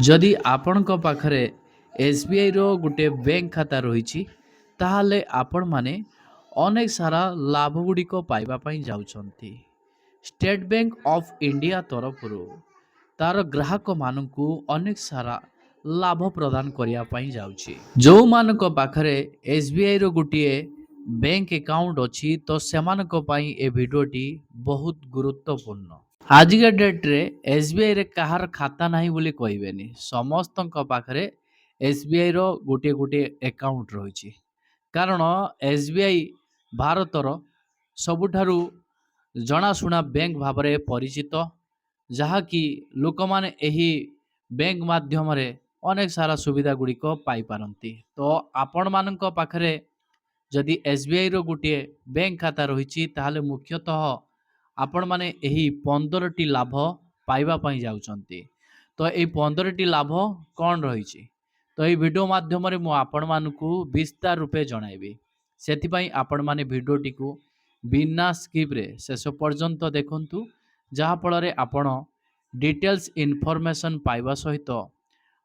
ଯଦି ଆପଣଙ୍କ ପାଖରେ ଏସ୍‌ବିଆଇର ଗୋଟେ ବ୍ୟାଙ୍କ ଖାତା ରହିଛି, ତାହେଲେ ଆପଣମାନେ ଅନେକ ସାରା ଲାଭଗୁଡ଼ିକ ପାଇବା ପାଇଁ ଯାଉଛନ୍ତି। ଷ୍ଟେଟ୍ ବ୍ୟାଙ୍କ ଅଫ୍ ଇଣ୍ଡିଆ ତରଫରୁ ତାର ଗ୍ରାହକମାନଙ୍କୁ ଅନେକ ସାରା ଲାଭ ପ୍ରଦାନ କରିବା ପାଇଁ ଯାଉଛି। ଯେଉଁମାନଙ୍କ ପାଖରେ ଏସ୍‌ବିଆଇର ଗୋଟିଏ ବ୍ୟାଙ୍କ ଆକାଉଣ୍ଟ ଅଛି, ତ ସେମାନଙ୍କ ପାଇଁ ଏ ଭିଡ଼ିଓଟି ବହୁତ ଗୁରୁତ୍ୱପୂର୍ଣ୍ଣ। ଆଜିକା ଡେଟ୍‌ରେ ଏସ୍‌ବିଆଇରେ କାହାର ଖାତା ନାହିଁ ବୋଲି କହିବେନି। ସମସ୍ତଙ୍କ ପାଖରେ ଏସ୍‌ବିଆଇର ଗୋଟିଏ ଆକାଉଣ୍ଟ ରହିଛି। କାରଣ ଏସ୍‌ବିଆଇ ଭାରତର ସବୁଠାରୁ ଜଣାଶୁଣା ବ୍ୟାଙ୍କ ଭାବରେ ପରିଚିତ, ଯାହାକି ଲୋକମାନେ ଏହି ବ୍ୟାଙ୍କ ମାଧ୍ୟମରେ ଅନେକ ସାରା ସୁବିଧା ଗୁଡ଼ିକ ପାଇପାରନ୍ତି। ତ ଆପଣମାନଙ୍କ ପାଖରେ ଯଦି ଏସ୍‌ବିଆଇର ଗୋଟିଏ ବ୍ୟାଙ୍କ ଖାତା ରହିଛି, ତାହେଲେ ମୁଖ୍ୟତଃ ଆପଣମାନେ ଏହି 15ଟି ଲାଭ ପାଇବା ପାଇଁ ଯାଉଛନ୍ତି। ତ ଏହି 15ଟି ଲାଭ କ'ଣ ରହିଛି? ତ ଏହି ଭିଡ଼ିଓ ମାଧ୍ୟମରେ ମୁଁ ଆପଣମାନଙ୍କୁ ବିସ୍ତାର ରୂପେ ଜଣାଇବି। ସେଥିପାଇଁ ଆପଣମାନେ ଭିଡ଼ିଓଟିକୁ ବିନା ସ୍କିପ୍‌ରେ ଶେଷ ପର୍ଯ୍ୟନ୍ତ ଦେଖନ୍ତୁ, ଯାହାଫଳରେ ଆପଣ ଡିଟେଲ୍ସ ଇନଫର୍ମେସନ୍ ପାଇବା ସହିତ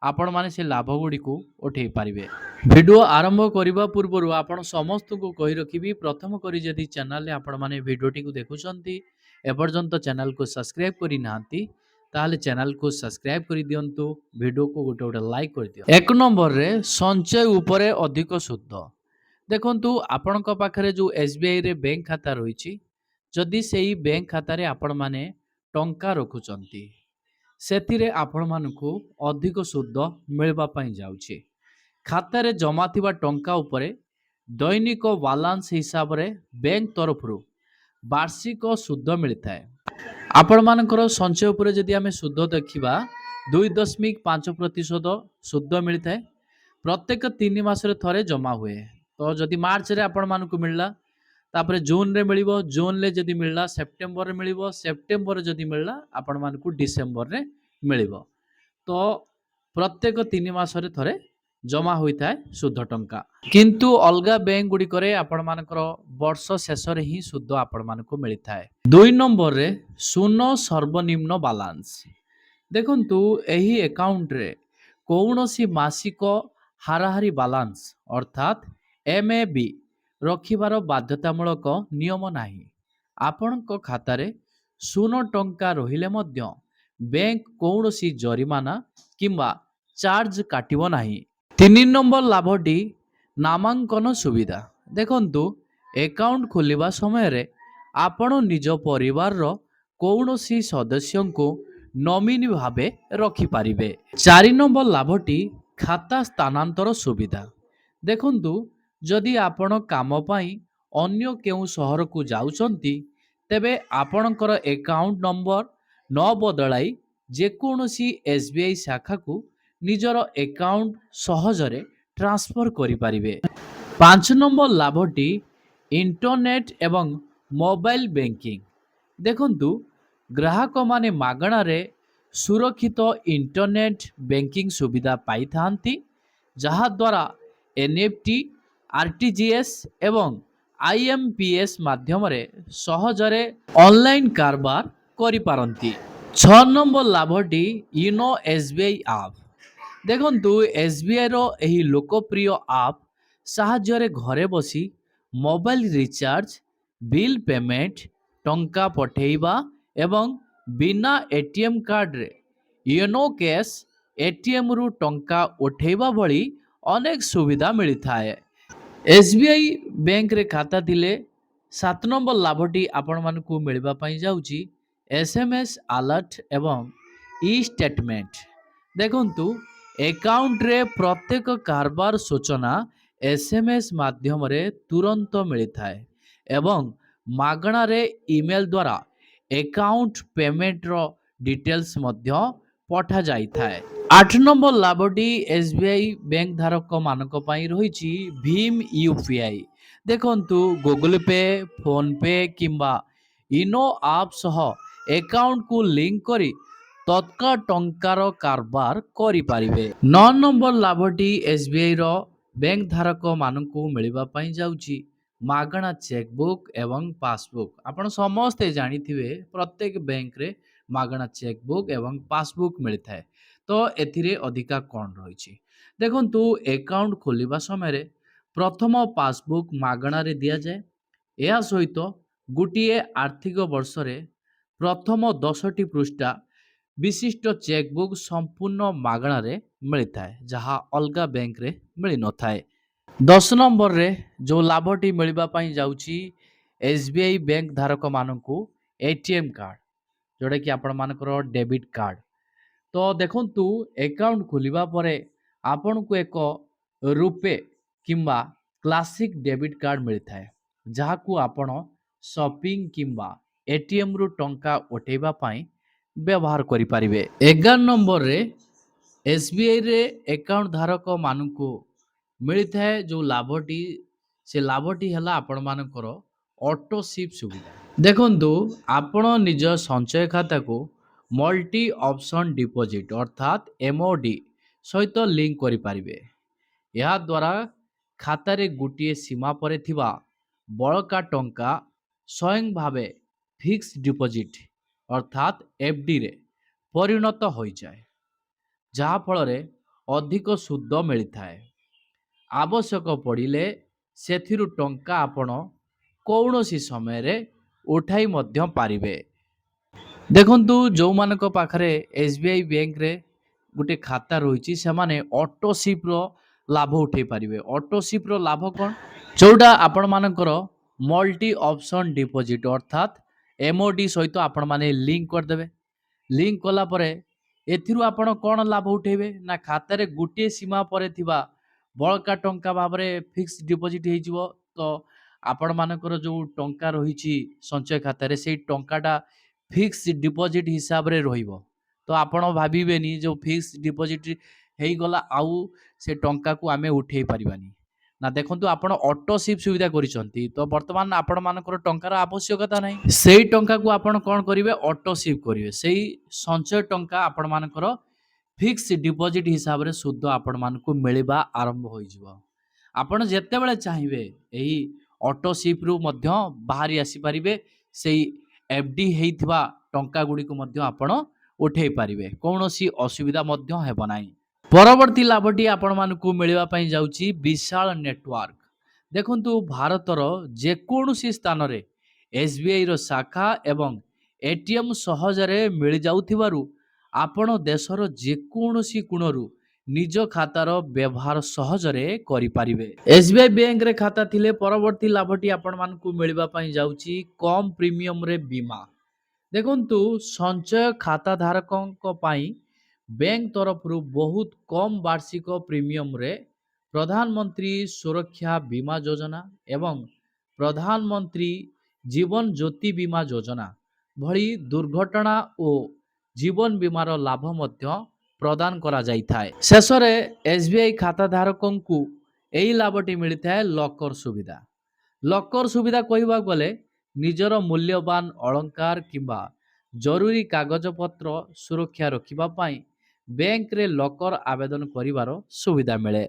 ଆପଣମାନେ ସେ ଲାଭଗୁଡ଼ିକୁ ଉଠାଇ ପାରିବେ। ଭିଡ଼ିଓ ଆରମ୍ଭ କରିବା ପୂର୍ବରୁ ଆପଣ ସମସ୍ତଙ୍କୁ କହି ରଖିବି, ପ୍ରଥମ କରି ଯଦି ଚ୍ୟାନେଲରେ ଆପଣମାନେ ଭିଡ଼ିଓଟିକୁ ଦେଖୁଛନ୍ତି, ଏପର୍ଯ୍ୟନ୍ତ ଚ୍ୟାନେଲକୁ ସବସ୍କ୍ରାଇବ୍ କରିନାହାନ୍ତି, ତାହେଲେ ଚ୍ୟାନେଲକୁ ସବସ୍କ୍ରାଇବ୍ କରିଦିଅନ୍ତୁ, ଭିଡ଼ିଓକୁ ଗୋଟେ ଲାଇକ୍ କରିଦିଅନ୍ତୁ। 1 ନମ୍ବରରେ ସଞ୍ଚୟ ଉପରେ ଅଧିକ ସୁଧ। ଦେଖନ୍ତୁ, ଆପଣଙ୍କ ପାଖରେ ଯେଉଁ ଏସ୍‌ବିଆଇରେ ବ୍ୟାଙ୍କ ଖାତା ରହିଛି, ଯଦି ସେହି ବ୍ୟାଙ୍କ ଖାତାରେ ଆପଣମାନେ ଟଙ୍କା ରଖୁଛନ୍ତି, ସେଥିରେ ଆପଣମାନଙ୍କୁ ଅଧିକ ସୁଧ ମିଳିବା ପାଇଁ ଯାଉଛି। ଖାତାରେ ଜମା ଥିବା ଟଙ୍କା ଉପରେ ଦୈନିକ ବାଲାନ୍ସ ହିସାବରେ ବ୍ୟାଙ୍କ ତରଫରୁ ବାର୍ଷିକ ସୁଧ ମିଳିଥାଏ। ଆପଣମାନଙ୍କର ସଞ୍ଚୟ ଉପରେ ଯଦି ଆମେ ସୁଧ ଦେଖିବା, 2.5% ସୁଧ ମିଳିଥାଏ। ପ୍ରତ୍ୟେକ 3 ମାସରେ ଥରେ ଜମା ହୁଏ। ତ ଯଦି ମାର୍ଚ୍ଚରେ ଆପଣମାନଙ୍କୁ ମିଳିଲା, ତାପରେ ଜୁନରେ ମିଳିବ, ଜୁନରେ ଯଦି ମିଳିଲା ସେପ୍ଟେମ୍ବରରେ ମିଳିବ, ସେପ୍ଟେମ୍ବରରେ ଯଦି ମିଳିଲା ଆପଣମାନଙ୍କୁ ଡିସେମ୍ବରରେ ମିଳିବ। ତ ପ୍ରତ୍ୟେକ 3 ମାସରେ ଥରେ ଜମା ହୋଇଥାଏ ସୁଧ ଟଙ୍କା। କିନ୍ତୁ ଅଲଗା ବ୍ୟାଙ୍କ ଗୁଡ଼ିକରେ ଆପଣମାନଙ୍କର ବର୍ଷ ଶେଷରେ ହିଁ ସୁଧ ଆପଣମାନଙ୍କୁ ମିଳିଥାଏ। 2 ନମ୍ବରରେ ଶୂନ ସର୍ବନିମ୍ନ ବାଲାନ୍ସ। ଦେଖନ୍ତୁ, ଏହି ଆକାଉଣ୍ଟରେ କୌଣସି ମାସିକ ହାରାହାରି ବାଲାନ୍ସ ଅର୍ଥାତ୍ MAB ରଖିବାର ବାଧ୍ୟତାମୂଳକ ନିୟମ ନାହିଁ। ଆପଣଙ୍କ ଖାତାରେ ଶୂନ ଟଙ୍କା ରହିଲେ ମଧ୍ୟ ବ୍ୟାଙ୍କ କୌଣସି ଜରିମାନା କିମ୍ବା ଚାର୍ଜ କାଟିବ ନାହିଁ। 3 ନମ୍ବର ଲାଭଟି ନାମାଙ୍କନ ସୁବିଧା। ଦେଖନ୍ତୁ, ଆକାଉଣ୍ଟ ଖୋଲିବା ସମୟରେ ଆପଣ ନିଜ ପରିବାରର କୌଣସି ସଦସ୍ୟଙ୍କୁ ନୋମିନି ଭାବେ ରଖିପାରିବେ। 4 ନମ୍ବର ଲାଭଟି ଖାତା ସ୍ଥାନାନ୍ତର ସୁବିଧା। ଦେଖନ୍ତୁ, ଯଦି ଆପଣ କାମ ପାଇଁ ଅନ୍ୟ କେଉଁ ସହରକୁ ଯାଉଛନ୍ତି, ତେବେ ଆପଣଙ୍କର ଆକାଉଣ୍ଟ ନମ୍ବର ନ ବଦଳାଇ ଯେକୌଣସି ଏସ୍‌ବିଆଇ ଶାଖାକୁ ନିଜର ଆକାଉଣ୍ଟ ସହଜରେ ଟ୍ରାନ୍ସଫର କରିପାରିବେ। 5 ନମ୍ବର ଲାଭଟି ଇଣ୍ଟରନେଟ୍ ଏବଂ ମୋବାଇଲ ବ୍ୟାଙ୍କିଂ। ଦେଖନ୍ତୁ, ଗ୍ରାହକମାନେ ମାଗଣାରେ ସୁରକ୍ଷିତ ଇଣ୍ଟରନେଟ୍ ବ୍ୟାଙ୍କିଂ ସୁବିଧା ପାଇଥାନ୍ତି, ଯାହାଦ୍ୱାରା NEFT, RTGS ଏବଂ IMPS ମାଧ୍ୟମରେ ସହଜରେ ଅନଲାଇନ୍ କାରବାର କରିପାରନ୍ତି। 6 ନମ୍ବର ଲାଭଟି ୟୋନୋ ଏସ୍‌ବିଆଇ ଆପ୍। ଦେଖନ୍ତୁ, ଏସ୍‌ବିଆଇର ଏହି ଲୋକପ୍ରିୟ ଆପ୍ ସାହାଯ୍ୟରେ ଘରେ ବସି ମୋବାଇଲ ରିଚାର୍ଜ, ବିଲ୍ ପେମେଣ୍ଟ, ଟଙ୍କା ପଠାଇବା ଏବଂ ବିନା ATM କାର୍ଡରେ ୟୋନୋ କ୍ୟାଶ୍ ATMରୁ ଟଙ୍କା ଉଠାଇବା ଭଳି ଅନେକ ସୁବିଧା ମିଳିଥାଏ। ଏସ୍‌ବିଆଇ ବ୍ୟାଙ୍କରେ ଖାତା ଥିଲେ 7 ନମ୍ବର ଲାଭଟି ଆପଣମାନଙ୍କୁ ମିଳିବା ପାଇଁ ଯାଉଛି SMS ଆଲର୍ଟ ଏବଂ ଇ-ଷ୍ଟେଟମେଣ୍ଟ। ଦେଖନ୍ତୁ, ଆକାଉଣ୍ଟରେ ପ୍ରତ୍ୟେକ କାରବାର ସୂଚନା SMS ମାଧ୍ୟମରେ ତୁରନ୍ତ ମିଳିଥାଏ ଏବଂ ମାଗଣାରେ ଇମେଲ୍ ଦ୍ୱାରା ଆକାଉଣ୍ଟ ପେମେଣ୍ଟର ଡିଟେଲ୍ସ ମଧ୍ୟ ପଠାଯାଇଥାଏ। 8 ନମ୍ବର ଲାଭଟି ଏସ୍‌ବିଆଇ ବ୍ୟାଙ୍କ ଧାରକମାନଙ୍କ ପାଇଁ ରହିଛି ଭୀମ୍ UPI। ଦେଖନ୍ତୁ, ଗୁଗଲ ପେ, ଫୋନ୍ ପେ କିମ୍ବା ୟୋନୋ ଆପ୍ ସହ ଆକାଉଣ୍ଟକୁ ଲିଙ୍କ କରି ତତ୍କାଳ ଟଙ୍କାର କାରବାର କରିପାରିବେ। 9 ନମ୍ବର ଲାଭଟି ଏସ୍‌ବିଆଇର ବ୍ୟାଙ୍କ ଧାରକମାନଙ୍କୁ ମିଳିବା ପାଇଁ ଯାଉଛି ମାଗଣା ଚେକ୍ ବୁକ୍ ଏବଂ ପାସବୁକ୍। ଆପଣ ସମସ୍ତେ ଜାଣିଥିବେ, ପ୍ରତ୍ୟେକ ବ୍ୟାଙ୍କରେ ମାଗଣା ଚେକବୁକ୍ ଏବଂ ପାସବୁକ୍ ମିଳିଥାଏ। ତ ଏଥିରେ ଅଧିକା କ'ଣ ରହିଛି? ଦେଖନ୍ତୁ, ଆକାଉଣ୍ଟ ଖୋଲିବା ସମୟରେ ପ୍ରଥମ ପାସବୁକ୍ ମାଗଣାରେ ଦିଆଯାଏ। ଏହା ସହିତ ଗୋଟିଏ ଆର୍ଥିକ ବର୍ଷରେ ପ୍ରଥମ 10ଟି ପୃଷ୍ଠା ବିଶିଷ୍ଟ ଚେକବୁକ୍ ସମ୍ପୂର୍ଣ୍ଣ ମାଗଣାରେ ମିଳିଥାଏ, ଯାହା ଅଲଗା ବ୍ୟାଙ୍କରେ ମିଳିନଥାଏ। 10 ନମ୍ବରରେ ଯେଉଁ ଲାଭଟି ମିଳିବା ପାଇଁ ଯାଉଛି ଏସ୍ ବି ଆଇ ବ୍ୟାଙ୍କ ଧାରକମାନଙ୍କୁ ATM କାର୍ଡ଼, ଯେଉଁଟାକି ଆପଣମାନଙ୍କର ଡେବିଟ୍ କାର୍ଡ଼। ତ ଦେଖନ୍ତୁ, ଆକାଉଣ୍ଟ ଖୋଲିବା ପରେ ଆପଣଙ୍କୁ ଏକ ରୂପେ କିମ୍ବା କ୍ଲାସିକ୍ ଡେବିଟ୍ କାର୍ଡ଼ ମିଳିଥାଏ, ଯାହାକୁ ଆପଣ ସପିଂ କିମ୍ବା ATMରୁ ଟଙ୍କା ଉଠାଇବା ପାଇଁ ବ୍ୟବହାର କରିପାରିବେ। 11 ନମ୍ବରରେ SBIରେ ଆକାଉଣ୍ଟ ଧାରକମାନଙ୍କୁ ମିଳିଥାଏ ଯେଉଁ ଲାଭଟି, ସେ ଲାଭଟି ହେଲା ଆପଣମାନଙ୍କର ଅଟୋ ସିପ୍ ସୁବିଧା। ଦେଖନ୍ତୁ, ଆପଣ ନିଜ ସଞ୍ଚୟ ଖାତାକୁ ମଲ୍ଟି ଅପସନ୍ ଡିପୋଜିଟ୍ ଅର୍ଥାତ୍ MOD ସହିତ ଲିଙ୍କ କରିପାରିବେ। ଏହାଦ୍ୱାରା ଖାତାରେ ଗୋଟିଏ ସୀମା ପରେ ଥିବା ବଳକା ଟଙ୍କା ସ୍ୱୟଂ ଭାବେ ଫିକ୍ସଡ ଡିପୋଜିଟ୍ ଅର୍ଥାତ୍ FDରେ ପରିଣତ ହୋଇଯାଏ, ଯାହାଫଳରେ ଅଧିକ ସୁଧ ମିଳିଥାଏ। ଆବଶ୍ୟକ ପଡ଼ିଲେ ସେଥିରୁ ଟଙ୍କା ଆପଣ କୌଣସି ସମୟରେ ଉଠାଇ ମଧ୍ୟ ପାରିବେ। ଦେଖନ୍ତୁ, ଯେଉଁମାନଙ୍କ ପାଖରେ SBI ବ୍ୟାଙ୍କରେ ଗୋଟେ ଖାତା ରହିଛି, ସେମାନେ ଅଟୋ ସିପ୍ର ଲାଭ ଉଠାଇ ପାରିବେ। ଅଟୋ ସିପ୍ର ଲାଭ କ'ଣ? ଯେଉଁଟା ଆପଣମାନଙ୍କର ମଲ୍ଟି ଅପସନ୍ ଡିପୋଜିଟ୍ ଅର୍ଥାତ୍ MOD ସହିତ ଆପଣମାନେ ଲିଙ୍କ କରିଦେବେ। ଲିଙ୍କ କଲା ପରେ ଏଥିରୁ ଆପଣ କ'ଣ ଲାଭ ଉଠାଇବେ ନା, ଖାତାରେ ଗୋଟିଏ ସୀମା ପରେ ଥିବା ବଳକା ଟଙ୍କା ଭାବରେ ଫିକ୍ସଡ ଡିପୋଜିଟ୍ ହେଇଯିବ। ତ ଆପଣମାନଙ୍କର ଯେଉଁ ଟଙ୍କା ରହିଛି ସଞ୍ଚୟ ଖାତାରେ, ସେଇ ଟଙ୍କାଟା ଫିକ୍ସଡ ଡିପୋଜିଟ୍ ହିସାବରେ ରହିବ। ତ ଆପଣ ଭାବିବେନି ଯେଉଁ ଫିକ୍ସଡ ଡିପୋଜିଟ୍ ହେଇଗଲା ଆଉ ସେ ଟଙ୍କାକୁ ଆମେ ଉଠାଇ ପାରିବାନି। ନା, ଦେଖନ୍ତୁ, ଆପଣ ଅଟୋ ସିପ୍ ସୁବିଧା କରିଛନ୍ତି, ତ ବର୍ତ୍ତମାନ ଆପଣମାନଙ୍କର ଟଙ୍କାର ଆବଶ୍ୟକତା ନାହିଁ। ସେଇ ଟଙ୍କାକୁ ଆପଣ କ'ଣ କରିବେ? ଅଟୋ ସିପ୍ କରିବେ। ସେଇ ସଞ୍ଚୟ ଟଙ୍କା ଆପଣମାନଙ୍କର ଫିକ୍ସ ଡିପୋଜିଟ୍ ହିସାବରେ ସୁଧ ଆପଣମାନଙ୍କୁ ମିଳିବା ଆରମ୍ଭ ହୋଇଯିବ। ଆପଣ ଯେତେବେଳେ ଚାହିଁବେ ଏହି ଅଟୋ ସିପ୍ରୁ ମଧ୍ୟ ବାହାରି ଆସିପାରିବେ। ସେଇ FD ହେଇଥିବା ଟଙ୍କା ଗୁଡ଼ିକୁ ମଧ୍ୟ ଆପଣ ଉଠାଇ ପାରିବେ। କୌଣସି ଅସୁବିଧା ମଧ୍ୟ ହେବ ନାହିଁ। ପରବର୍ତ୍ତୀ ଲାଭଟି ଆପଣମାନଙ୍କୁ ମିଳିବା ପାଇଁ ଯାଉଛି ବିଶାଳ ନେଟୱାର୍କ। ଦେଖନ୍ତୁ, ଭାରତର ଯେକୌଣସି ସ୍ଥାନରେ SBIର ଶାଖା ଏବଂ ATM ସହଜରେ ମିଳିଯାଉଥିବାରୁ ଆପଣ ଦେଶର ଯେକୌଣସି କୋଣରୁ ନିଜ ଖାତାର ବ୍ୟବହାର ସହଜରେ କରିପାରିବେ। SBI ବ୍ୟାଙ୍କରେ ଖାତା ଥିଲେ ପରବର୍ତ୍ତୀ ଲାଭଟି ଆପଣମାନଙ୍କୁ ମିଳିବା ପାଇଁ ଯାଉଛି କମ୍ ପ୍ରିମିୟମରେ ବୀମା। ଦେଖନ୍ତୁ, ସଞ୍ଚୟ ଖାତାଧାରକଙ୍କ ପାଇଁ ବ୍ୟାଙ୍କ ତରଫରୁ ବହୁତ କମ୍ ବାର୍ଷିକ ପ୍ରିମିୟମରେ ପ୍ରଧାନମନ୍ତ୍ରୀ ସୁରକ୍ଷା ବୀମା ଯୋଜନା ଏବଂ ପ୍ରଧାନମନ୍ତ୍ରୀ ଜୀବନ ଜ୍ୟୋତି ବୀମା ଯୋଜନା ଭଳି ଦୁର୍ଘଟଣା ଓ ଜୀବନ ବୀମାର ଲାଭ ମଧ୍ୟ ପ୍ରଦାନ କରାଯାଇଥାଏ। ଶେଷରେ SBI ଖାତାଧାରକଙ୍କୁ ଏହି ଲାଭଟି ମିଳିଥାଏ ଲକର ସୁବିଧା। ଲକର ସୁବିଧା କହିବାକୁ ଗଲେ ନିଜର ମୂଲ୍ୟବାନ ଅଳଙ୍କାର କିମ୍ବା ଜରୁରୀ କାଗଜପତ୍ର ସୁରକ୍ଷା ରଖିବା ପାଇଁ ବ୍ୟାଙ୍କରେ ଲକର ଆବେଦନ କରିବାର ସୁବିଧା ମିଳେ।